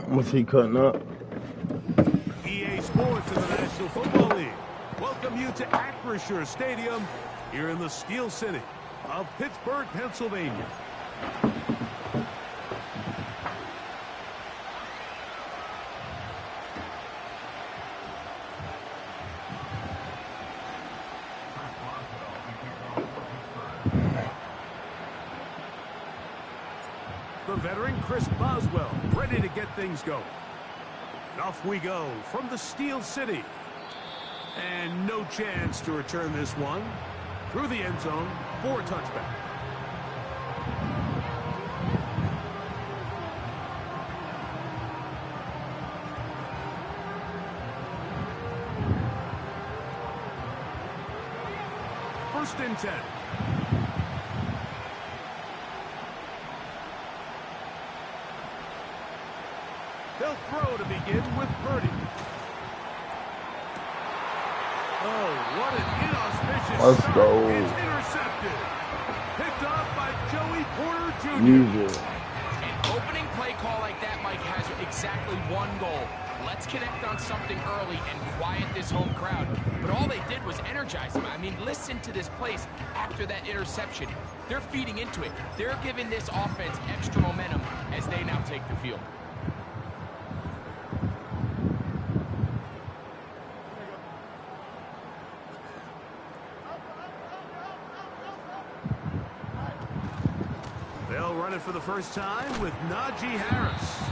What's he cutting up? EA Sports in the National Football League welcome you to Acrisure Stadium here in the Steel City of Pittsburgh, Pennsylvania. The veteran Chris Boswell ready to get things going. And off we go from the Steel City. And no chance to return this one through the end zone for a touchback. First and 10. They'll throw to begin with Purdy. Oh, what an inauspicious Let's start. go. It's intercepted. Picked off by Joey Porter Jr. An opening play call like that, Mike, has exactly one goal. Let's connect on something early and quiet this home crowd. But all they did was energize them. I mean, listen to this place after that interception. They're feeding into it. They're giving this offense extra momentum as they now take the field. They'll run it for the first time with Najee Harris.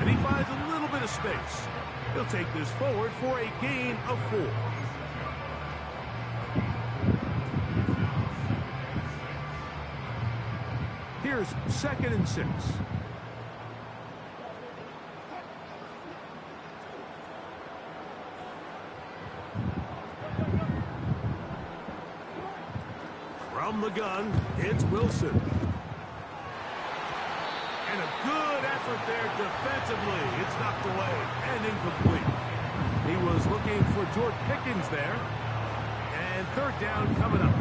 And he finds a little bit of space. He'll take this forward for a gain of 4. Here's 2nd and 6. From the gun, it's Wilson. And a good effort there defensively. It's knocked away and incomplete. He was looking for George Pickens there. And 3rd down coming up.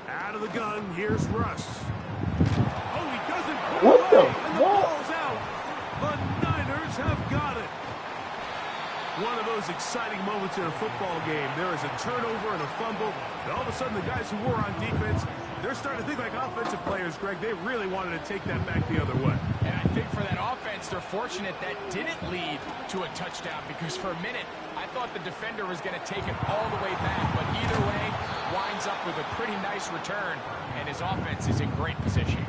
Out of the gun, here's Russ. Oh, he doesn't put it away, and the ball's out. The Niners have got it. One of those exciting moments in a football game. There is a turnover and a fumble. And all of a sudden, the guys who were on defense, they're starting to think like offensive players, Greg. They really wanted to take that back the other way. And I think for that offense, they're fortunate that didn't lead to a touchdown, because for a minute, I thought the defender was going to take it all the way back. But either way, winds up with a pretty nice return, and his offense is in great position.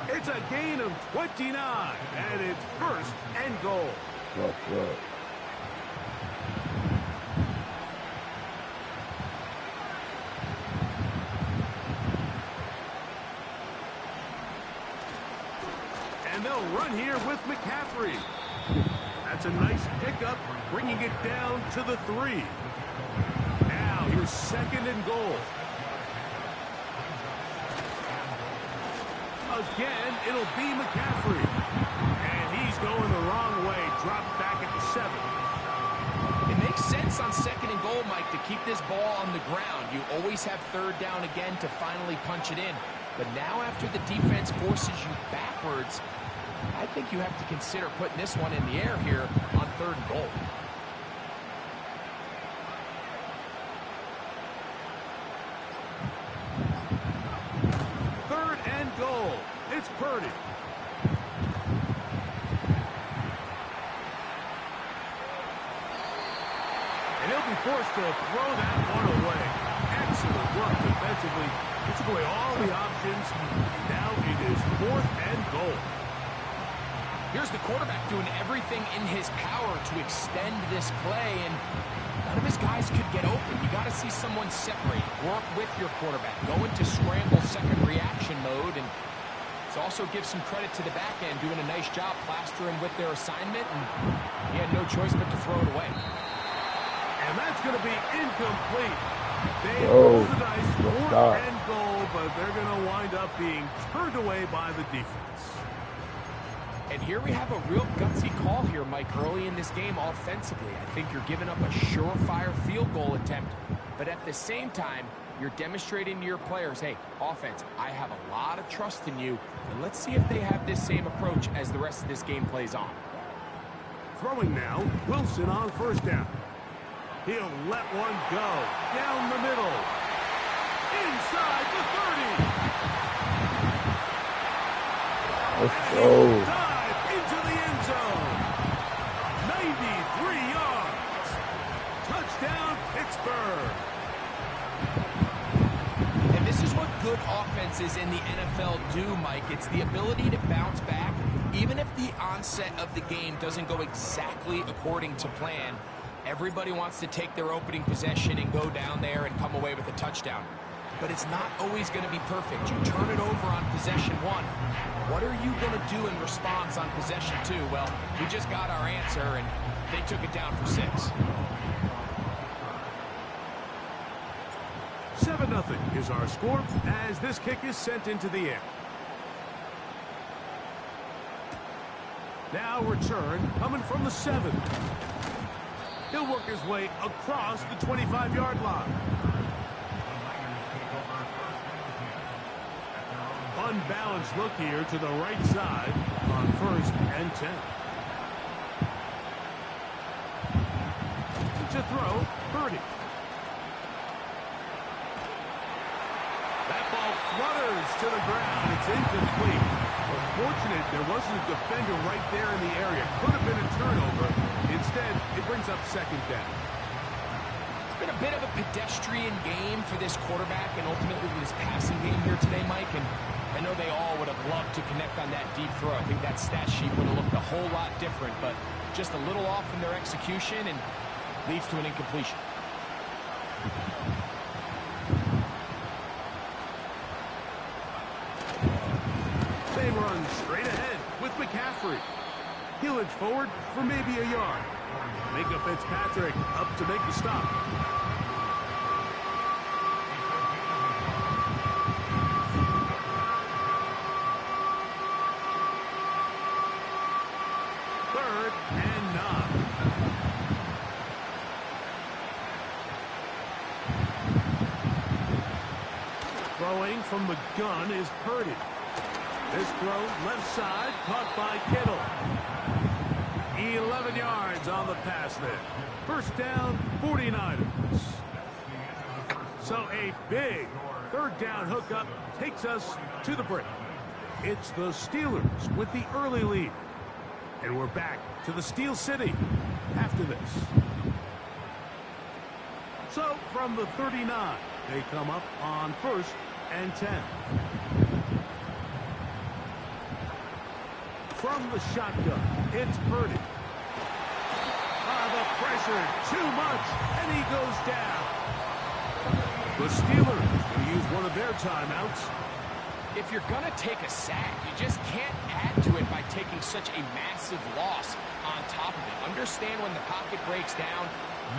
It's a gain of 29, and it's 1st and goal. That's right. And they'll run here with McCaffrey. That's a nice pickup, bringing it down to the 3. Now here's 2nd and goal. Again, it'll be McCaffrey. And he's going the wrong way, dropped back at the 7. It makes sense on 2nd and goal, Mike, to keep this ball on the ground. You always have 3rd down again to finally punch it in. But now after the defense forces you backwards, I think you have to consider putting this one in the air here on 3rd and goal. Third and goal. It's Purdy. And he'll be forced to throw that one away. Excellent work defensively. He took away all the options. And now it is 4th and goal. Here's the quarterback doing everything in his power to extend this play, and none of his guys could get open. You got to see someone separate, work with your quarterback, go into scramble second reaction mode, and it also gives some credit to the back end doing a nice job plastering with their assignment, and he had no choice but to throw it away. And that's going to be incomplete. They roll the dice, 4th and goal, but they're going to wind up being turned away by the defense. And here we have a real gutsy call here, Mike, early in this game offensively. I think you're giving up a surefire field goal attempt, but at the same time, You're demonstrating to your players, hey, offense, I have a lot of trust in you, and let's see if they have this same approach as the rest of this game plays on. Throwing now, Wilson on first down. He'll let one go. Down the middle. Inside the 30. Let's go. Dive into the end zone. 93 yards. Touchdown, Pittsburgh. And this is what good offenses in the NFL do, Mike. It's the ability to bounce back, even if the onset of the game doesn't go exactly according to plan. Everybody wants to take their opening possession and go down there and come away with a touchdown. But it's not always going to be perfect. You turn it over on possession 1. What are you going to do in response on possession 2? Well, we just got our answer, and they took it down for 6. 7-0 is our score as this kick is sent into the air. Now return coming from the 7. He'll work his way across the 25-yard line. Unbalanced look here to the right side on 1st and 10. To throw, Purdy. That ball flutters to the ground. It's incomplete. Fortunate there wasn't a defender right there in the area. Could have been a turnover. Instead, it brings up 2nd down. It's been a bit of a pedestrian game for this quarterback and ultimately this passing game here today, Mike. And I know they all would have loved to connect on that deep throw. I think that stat sheet would have looked a whole lot different, but just a little off in their execution and leads to an incompletion. They run straight ahead with McCaffrey. He'll edge forward for maybe a yard. Minka Fitzpatrick up to make the stop. Third and 9. Throwing from the gun is Purdy. This throw left side caught by Kittle. 11 yards on the pass there. 1st down, 49ers. So a big 3rd down hookup takes us to the break. It's the Steelers with the early lead. And we're back to the Steel City after this. So from the 39, they come up on 1st and 10. From the shotgun, it's Purdy. The pressure, too much, and he goes down. The Steelers will use one of their timeouts. If you're going to take a sack, you just can't add to it by taking such a massive loss on top of it. Understand when the pocket breaks down,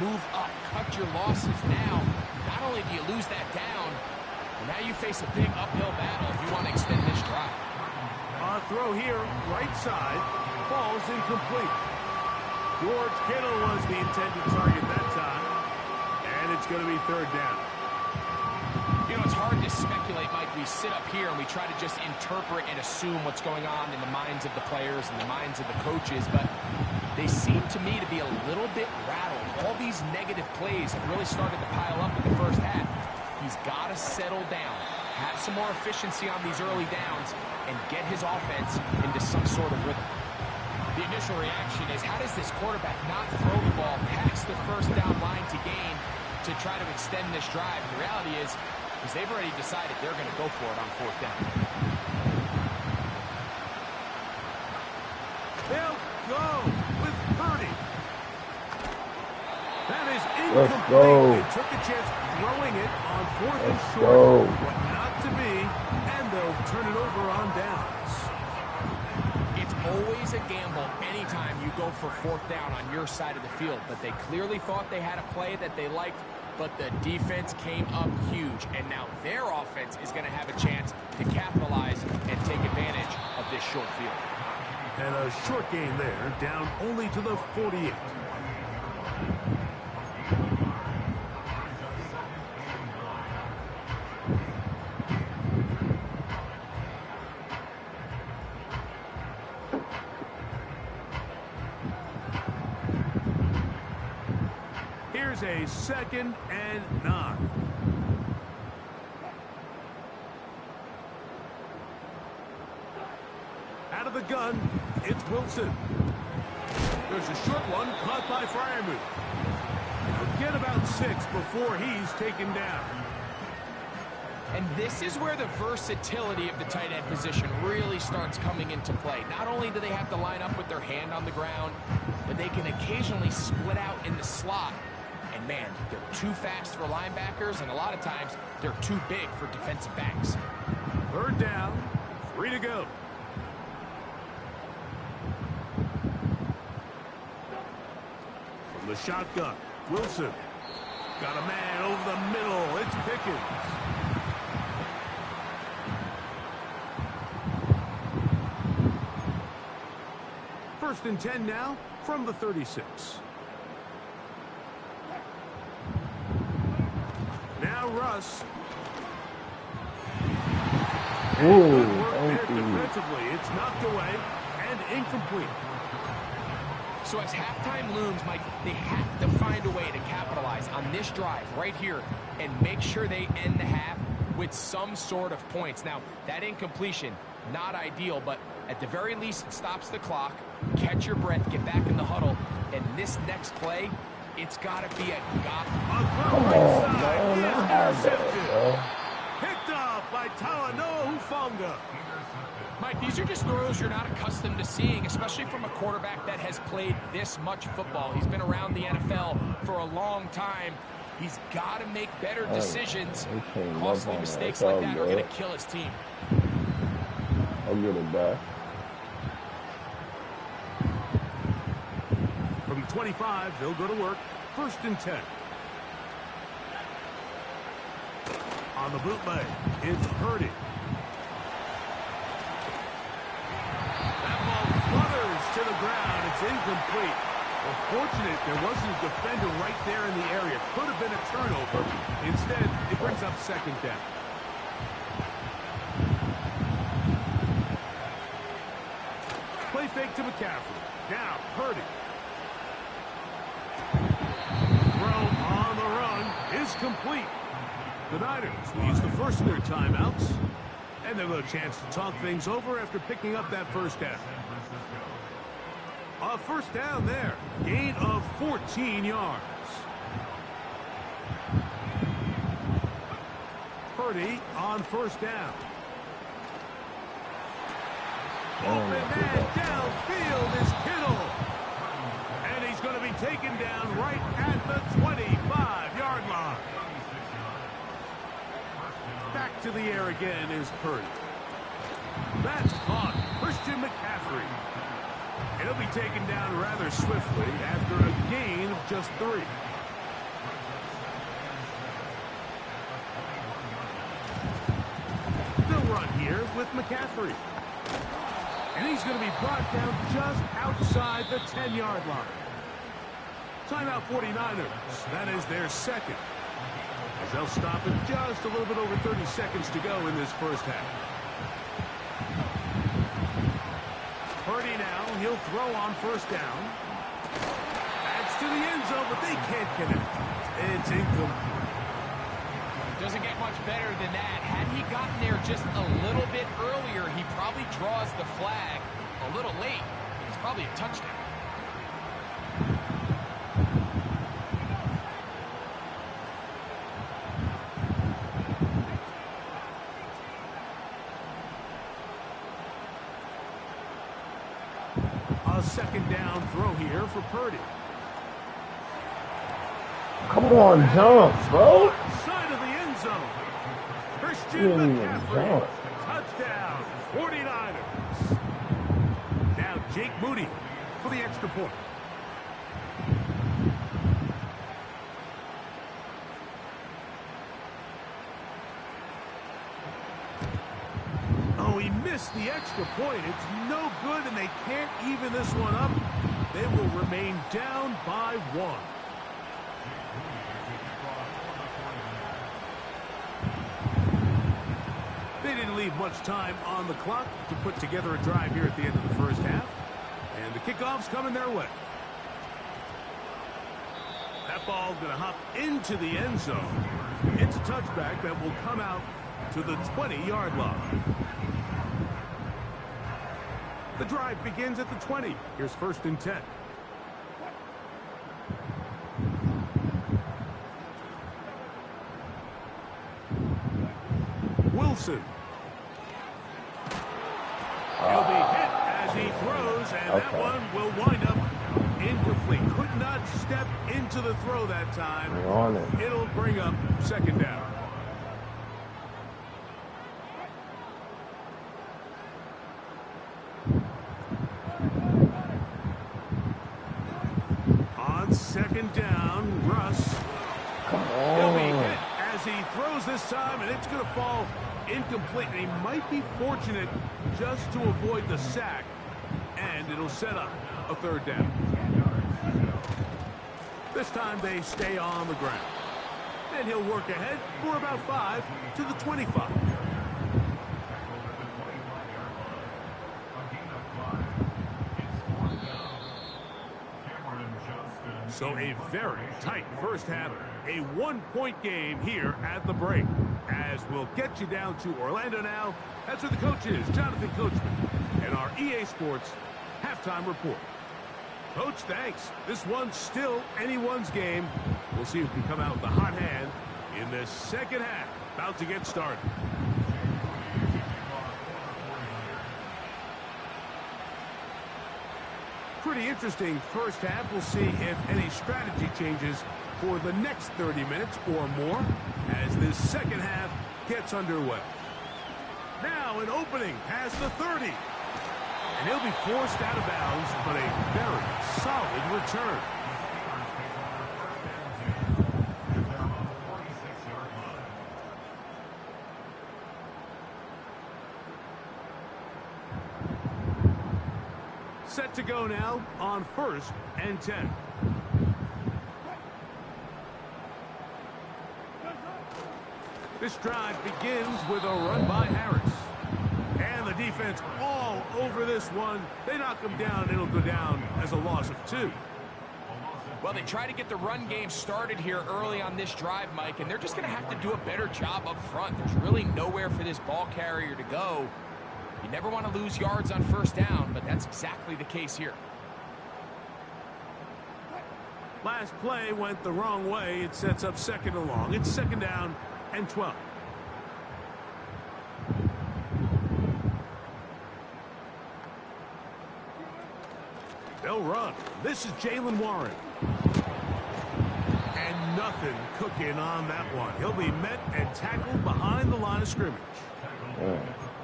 move up, cut your losses now. Not only do you lose that down, but now you face a big uphill battle if you want to extend this drive. Throw here, right side, falls incomplete. George Kittle was the intended target that time, and it's going to be 3rd down. You know, it's hard to speculate, Mike. We sit up here and we try to just interpret and assume what's going on in the minds of the players and the minds of the coaches, but they seem to me to be a little bit rattled. All these negative plays have really started to pile up in the 1st half. He's got to settle down, have some more efficiency on these early downs, and get his offense into some sort of rhythm. The initial reaction is, how does this quarterback not throw the ball past the 1st down line to gain to try to extend this drive? And the reality is they've already decided they're going to go for it on 4th down. They'll go with Purdy. That is incomplete. Let's go. They took a chance throwing it on 4th and short. What not to be, and they'll turn it over on downs. It's always a gamble anytime you go for 4th down on your side of the field, but they clearly thought they had a play that they liked, but the defense came up huge, and now their offense is going to have a chance to capitalize and take advantage of this short field. And a short gain there, down only to the 48. is a 2nd and 9. Out of the gun, it's Wilson. There's a short one caught by Freiermuth. He'll get about 6 before he's taken down. And this is where the versatility of the tight end position really starts coming into play. Not only do they have to line up with their hand on the ground, but they can occasionally split out in the slot. And man, they're too fast for linebackers, and a lot of times they're too big for defensive backs. 3rd down, 3 to go. From the shotgun, Wilson. Got a man over the middle. It's Pickens. First and 10 now from the 36. Now Russ. Ooh, defensively, it's knocked away and incomplete. So as halftime looms, Mike, they have to find a way to capitalize on this drive right here and make sure they end the half with some sort of points. Now, that incompletion, not ideal, but at the very least, it stops the clock. Catch your breath, get back in the huddle, and this next play, it's got to be a got. Picked off by Talanoa Hufanga. Mike, these are just throws you're not accustomed to seeing, especially from a quarterback that has played this much football. He's been around the NFL for a long time. He's got to make better decisions. Costly mistakes like that are going to kill his team. I'll get it back. From the 25, they'll go to work. 1st and 10. On the bootleg, it's Purdy. That ball flutters to the ground. It's incomplete. Well, fortunate there wasn't a defender right there in the area. Could have been a turnover. Instead, it brings up 2nd down. Play fake to McCaffrey. Now, Purdy. Throw on the run is complete. The Niners will use the first of their timeouts, and they'll have a chance to talk things over after picking up that 1st down. A 1st down there. Gain of 14 yards. Purdy on 1st down. Open man downfield is Kittle. And he's going to be taken down right at the 25-yard line. Back to the air again is Purdy. That's caught. Christian McCaffrey. He'll be taken down rather swiftly after a gain of just 3. They'll run here with McCaffrey. And he's going to be brought down just outside the 10-yard line. Timeout 49ers. That is their 2nd. As they'll stop it just a little bit over 30 seconds to go in this 1st half. Purdy now, he'll throw on 1st down. Adds to the end zone, but they can't connect. It's incomplete. Doesn't get much better than that. Had he gotten there just a little bit earlier, he probably draws the flag a little late. It's probably a touchdown. A 2nd down throw here for Purdy. Come on, jump, bro. Side of the end zone. Christian McCaffrey. Touchdown, 49ers. Now Jake Moody for the extra point. Oh, he missed the extra point. It's no good, and they can't even this one up. They will remain down by 1. They didn't leave much time on the clock to put together a drive here at the end of the 1st half. And the kickoff's coming their way. That ball going to hop into the end zone. It's a touchback that will come out to the 20-yard line. The drive begins at the 20. Here's 1st and 10. Wilson. He'll be hit as he throws, and that one will wind up incomplete. Could not step into the throw that time. It'll bring up 2nd down. On 2nd down, Russ. He'll be hit as he throws this time, and it's going to fall incomplete. And he might be fortunate just to avoid the sack, and it'll set up a 3rd down. This time they stay on the ground. And he'll work ahead for about 5 to the 25. So a very tight first half. A 1-point game here at the break. As we'll get you down to Orlando now. That's where the coach is, Jonathan Coachman, and our EA Sports halftime report. Coach, thanks. This one's still anyone's game. We'll see who can come out with the hot hand in this 2nd half. About to get started. Pretty interesting first half. We'll see if any strategy changes for the next 30 minutes or more as this 2nd half gets underway. Now an opening past the 30. And he'll be forced out of bounds, but a very solid return. Set to go now on 1st and 10. This drive begins with a run by Harris. And the defense all over this one. They knock him down. It'll go down as a loss of 2. Well, they try to get the run game started here early on this drive, Mike, and they're just going to have to do a better job up front. There's really nowhere for this ball carrier to go. You never want to lose yards on 1st down, but that's exactly the case here. Last play went the wrong way. It sets up 2nd and long. It's 2nd down and 12. They'll run. This is Jalen Warren. And nothing cooking on that one. He'll be met and tackled behind the line of scrimmage.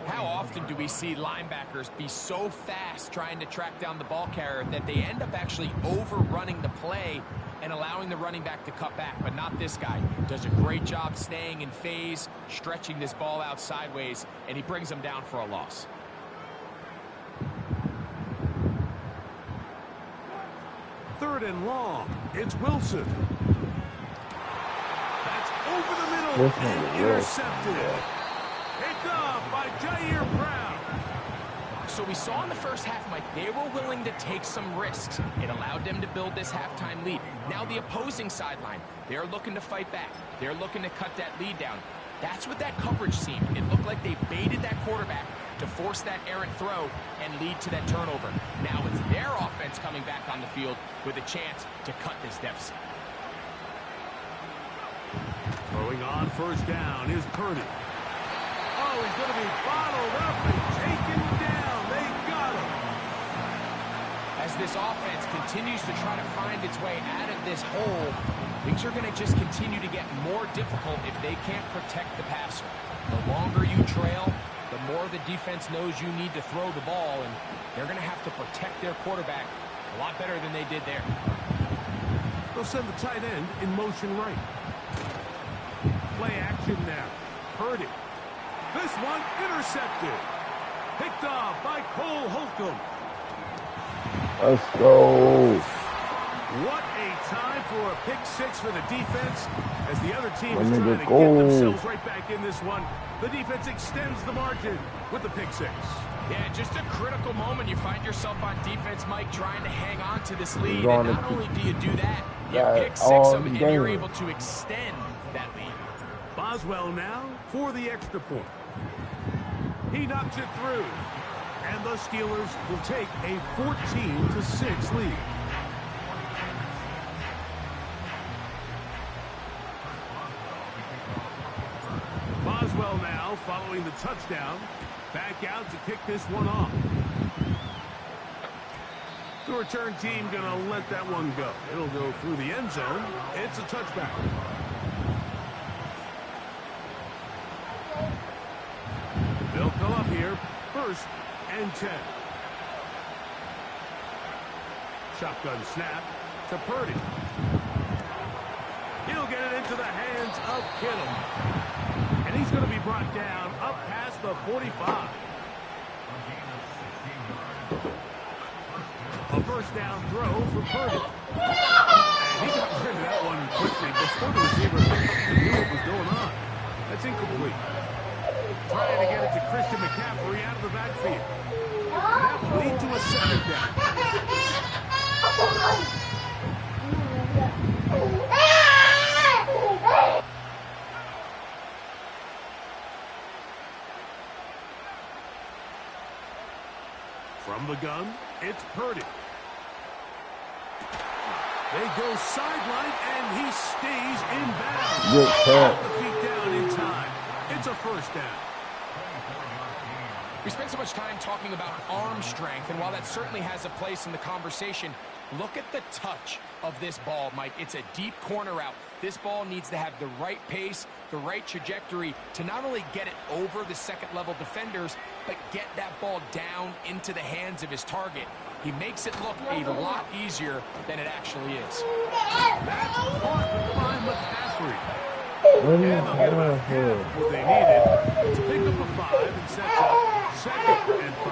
How often do we see linebackers be so fast trying to track down the ball carrier that they end up actually overrunning the play and allowing the running back to cut back? But not this guy. Does a great job staying in phase, stretching this ball out sideways, and he brings them down for a loss. Third and long. It's Wilson. That's over the middle and intercepted. Picked off by Jair Brown. So we saw in the first half, Mike, they were willing to take some risks. It allowed them to build this halftime lead. Now the opposing sideline, they're looking to fight back. They're looking to cut that lead down. That's what that coverage seemed. It looked like they baited that quarterback to force that errant throw and lead to that turnover. Now it's their offense coming back on the field with a chance to cut this deficit. Throwing on 1st down is Purdy. Oh, he's going to be bottled up and taken down. They got him. As this offense continues to try to find its way out of this hole, things are going to just continue to get more difficult if they can't protect the passer. The longer you trail, the more the defense knows you need to throw the ball, and they're going to have to protect their quarterback a lot better than they did there. They'll send the tight end in motion right. Play action now. Purdy. This one intercepted. Picked off by Cole Holcomb. Let's go. What a time for a pick 6 for the defense as the other team is Let me trying to go. get themselves right back in this one. The defense extends the margin with the pick 6. Yeah, just a critical moment. You find yourself on defense, Mike, trying to hang on to this lead. On And not only do you do that, You pick six them, and you're able to extend that lead. Boswell now for the extra point. He knocks it through. And the Steelers will take a 14-6 lead. Boswell now following the touchdown. Back out to kick this one off. The return team going to let that one go. It'll go through the end zone. It's a touchback. They'll come up here. 1st and 10. Shotgun snap to Purdy. He'll get it into the hands of Kittle. And he's going to be brought down up past the 45. A 1st down throw for Purdy. And he got rid of that one quickly before the receiver knew what was going on. That's incomplete. Trying to get it to Christian McCaffrey out of the backfield. And that will lead to a 2nd down. From the gun, it's Purdy. They go sideline, and he stays in bounds. Good catch. Got the feet down in time. It's a 1st down. We spent so much time talking about arm strength, and while that certainly has a place in the conversation, look at the touch of this ball, Mike. It's a deep corner route. This ball needs to have the right pace, the right trajectory to not only get it over the 2nd-level defenders, but get that ball down into the hands of his target. He makes it look a lot easier than it actually is. That's caught by McCaffrey. What And they'll get about half what they needed to pick up a 5 and sets up 2nd and 5.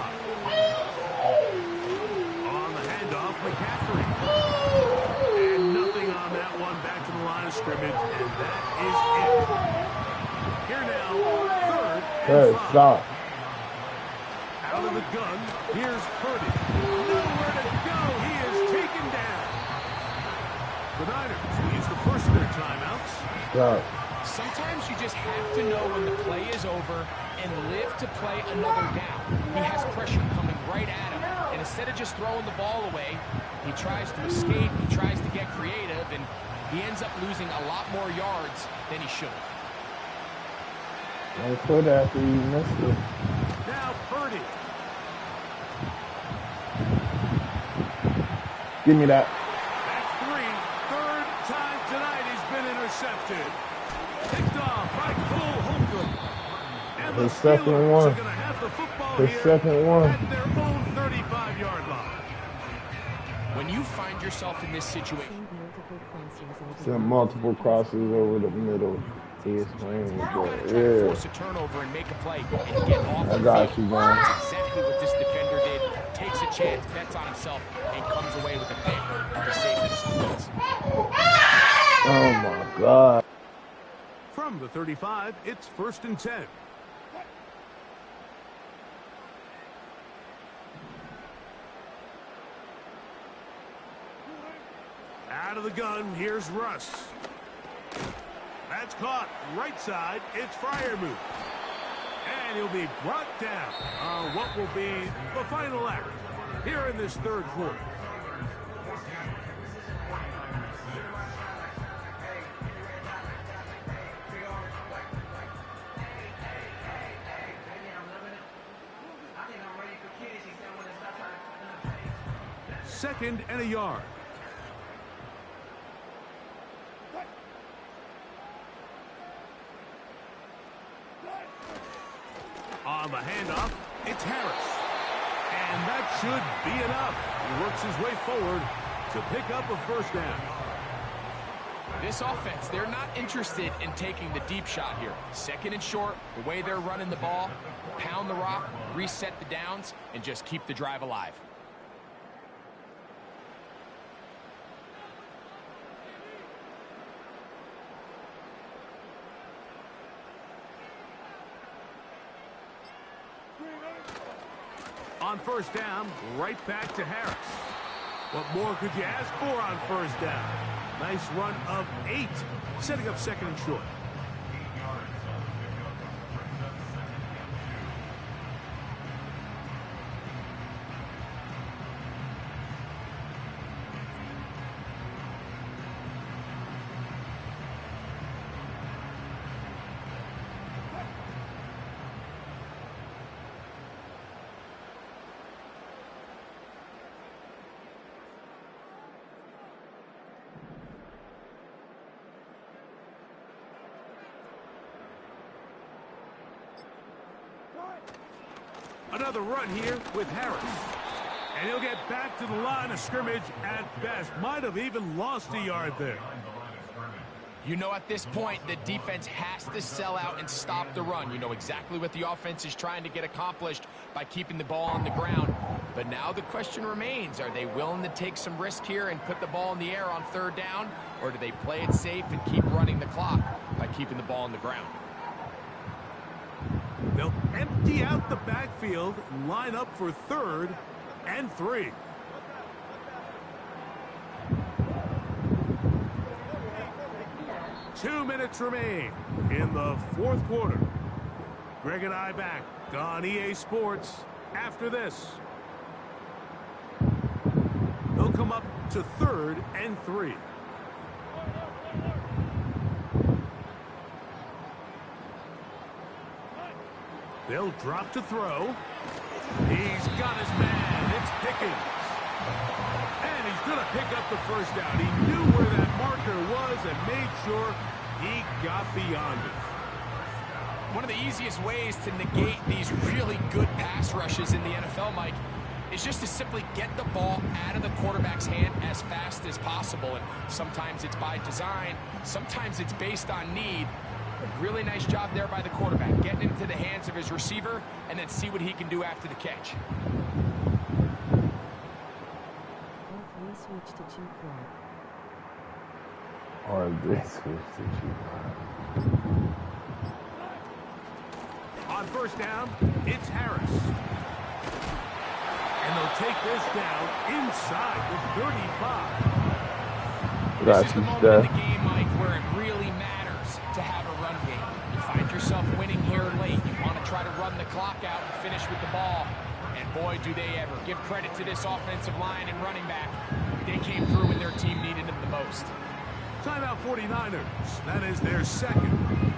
On the handoff, McCaffrey. And nothing on that one. Back to the line of scrimmage, and that is it. Here now, 3rd and 5. Stop. Out of the gun, here's Purdy. Nowhere to go. He is taken down. The Niners will use the first of their timeouts. Stop. Sometimes you just have to know when the play is over and live to play another down. He has pressure coming right at him, and instead of just throwing the ball away, he tries to escape, he tries to get creative, and he ends up losing a lot more yards than he should have. I put after you missed it. Now Purdy. Give me that. That's 3. 3rd time tonight he's been intercepted. Picked off by Cole Holcomb. And the second Steelers one. are going to have the football The here second one. at their own 35-yard line. When you find yourself in this situation, Sent multiple crosses over the middle. He is playing with you got to that. try to Yeah. force a turnover and make a play and get off I the got field. you, man. That's exactly what this defender did. Takes a chance, bets on himself, and comes away with a pick to save the distance. Oh my God. From the 35, it's 1st and 10. Out of the gun, here's Russ. That's caught. Right side, it's Freiermuth. And he'll be brought down on what will be the final act here in this 3rd quarter. Second and a yard. On the handoff, it's Harris. And that should be enough. He works his way forward to pick up a 1st down. This offense, they're not interested in taking the deep shot here. 2nd and short, the way they're running the ball, pound the rock, reset the downs, and just keep the drive alive. On 1st down, right back to Harris. What more could you ask for on 1st down? Nice run of 8, setting up second and short. Another run here with Harris. And he'll get back to the line of scrimmage at best. Might have even lost a yard there. You know, at this point, the defense has to sell out and stop the run. You know exactly what the offense is trying to get accomplished by keeping the ball on the ground. But now the question remains, are they willing to take some risk here and put the ball in the air on third down? Or do they play it safe and keep running the clock by keeping the ball on the ground? They'll empty out the backfield, line up for 3rd and 3. Two minutes remain in the 4th quarter. Greg and I back on EA Sports after this. They'll come up to 3rd and 3. They'll drop to throw. He's got his man. It's Pickens. And he's going to pick up the first down. He knew where that marker was and made sure he got beyond it. One of the easiest ways to negate these really good pass rushes in the NFL, Mike, is just to simply get the ball out of the quarterback's hand as fast as possible. And sometimes it's by design, sometimes it's based on need. But really nice job there by the quarterback, getting into the hands of his receiver and then see what he can do after the catch. Switch to G4. Or this switch to G4. On first down, it's Harris. And they'll take this down inside the 35. This is the moment in the game, Mike, where it really matters to have a run game. You find yourself winning here late. You want to try to run the clock out and finish with the ball. And boy, do they ever. Give credit to this offensive line and running back. They came through when their team needed them the most. Timeout 49ers. That is their second.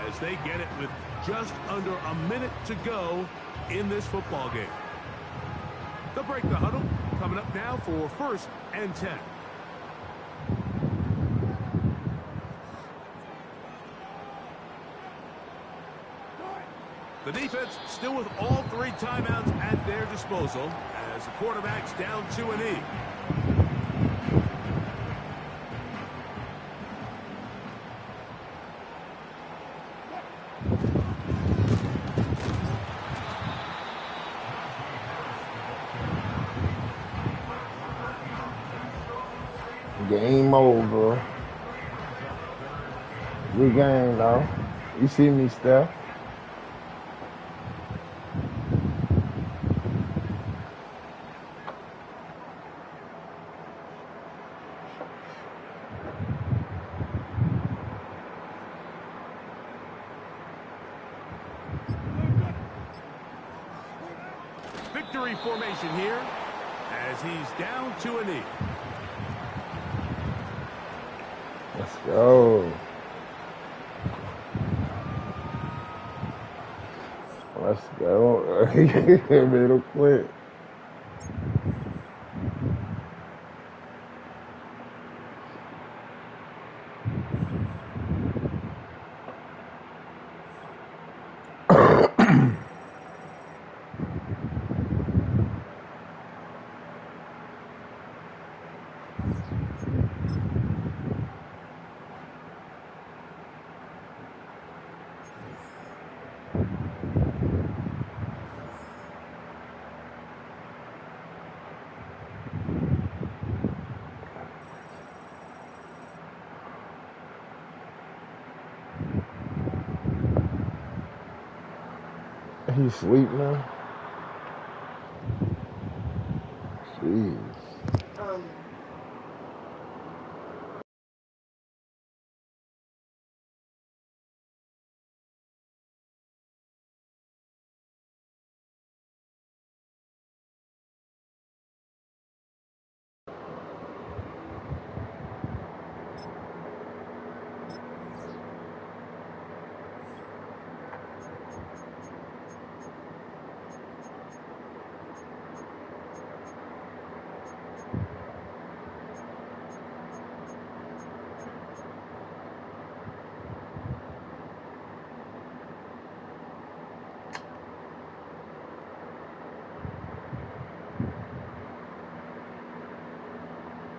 As they get it with just under a minute to go in this football game. They'll break the huddle. Coming up now for 1st and 10. The defense still with all 3 timeouts at their disposal as the quarterback's down to an E. Game over. Good game, though. You see me, Steph? Victory formation here as he's down to a knee. Let's go. Let's go. Middle quick. He sleep now? Jeez.